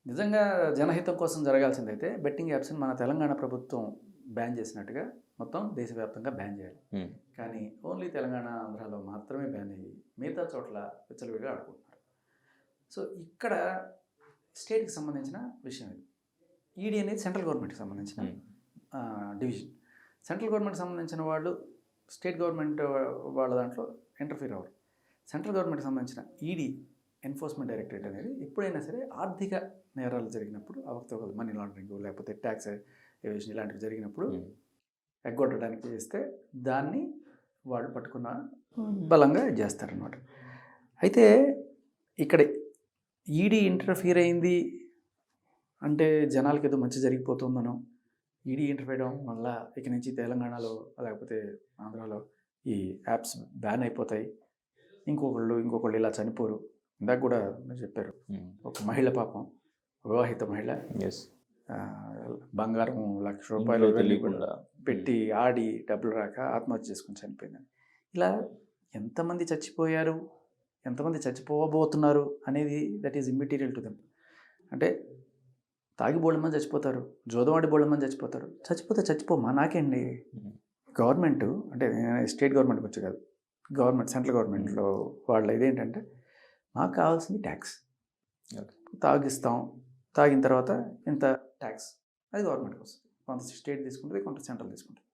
నిజంగా జనహితం కోసం జరగాల్సిందైతే బెట్టింగ్ యాప్స్ని మన తెలంగాణ ప్రభుత్వం బ్యాన్ చేసినట్టుగా మొత్తం దేశవ్యాప్తంగా బ్యాన్ చేయాలి. హ్మ్. కానీ ఓన్లీ తెలంగాణ, ఆంధ్రాలో మాత్రమే బ్యాన్ అయ్యి మిగతా చోట్ల విచ్చలవిడిగా ఆడుకుంటున్నారు. సో ఇక్కడ స్టేట్‌కి సంబంధించిన విషయం ఇది. ఈడీ అనేది సెంట్రల్ గవర్నమెంట్‌కి సంబంధించిన హ్మ్. డివిజన్. సెంట్రల్ గవర్నమెంట్‌కి సంబంధించిన వాళ్ళు స్టేట్ గవర్నమెంట్ వాళ్ళ దాంట్లో ఇంటర్ఫియర్ అవ్వరు. సెంట్రల్ గవర్నమెంట్‌కి సంబంధించిన ఈడీ ఎన్ఫోర్స్మెంట్ డైరెక్టరేట్ అనేది ఎప్పుడైనా సరే ఆర్థిక నేరాలు జరిగినప్పుడు అవకతవకలు మనీ లాండరింగ్ లేకపోతే ట్యాక్స్ ఎవేషన్ ఇలాంటివి జరిగినప్పుడు హ్మ్. ఎగ్గొట్టడానికి చేస్తే దాన్ని వాళ్ళు పట్టుకున్న బలంగా చేస్తారనమాట. అయితే ఇక్కడ ఈడీ ఇంటర్ఫియర్ అయింది అంటే జనాలకి ఏదో మంచి జరిగిపోతుందనో, ఈడీ ఇంటర్ఫియర్ అవ్వడం వల్ల ఇక నుంచి తెలంగాణలో లేకపోతే ఆంధ్రాలో ఈ యాప్స్ బ్యాన్ అయిపోతాయి, ఇంకొకళ్ళు ఇలా చనిపోరు. ఇందాక కూడా మీరు చెప్పారు, హ్మ్. ఒక మహిళ పాపం, వివాహిత మహిళ యెస్. బంగారం ₹1,00,000 ఇంట్లో ఇవన్నీ కూడా తెలియకుండా. పెట్టి ఆడి డబ్బులు రాక ఆత్మహత్య చేసుకొని చనిపోయిందని. ఇలా ఎంతమంది చచ్చిపోయారు, ఎంతమంది చచ్చిపోబోతున్నారు అనేది that is immaterial to them. అంటే తాగి బోలెడు మంది చచ్చిపోతారు, జోదమాడి బోలెడు మంది చచ్చిపోతారు. చచ్చిపోతే చచ్చిపోమా నాకేంటి. హ్మ్. గవర్నమెంట్ అంటే స్టేట్ గవర్నమెంట్ వచ్చి కాదు, గవర్నమెంట్ సెంట్రల్ గవర్నమెంట్లో వాళ్ళ ఇదేంటంటే మాకు కావాల్సింది ట్యాక్స్. ఓకే. తాగిస్తాం, తాగిన తర్వాత ఇంత ట్యాక్స్ అది గవర్నమెంట్కి వస్తుంది. కొంత స్టేట్ తీసుకుంటుంది, కొంత సెంట్రల్ తీసుకుంటుంది.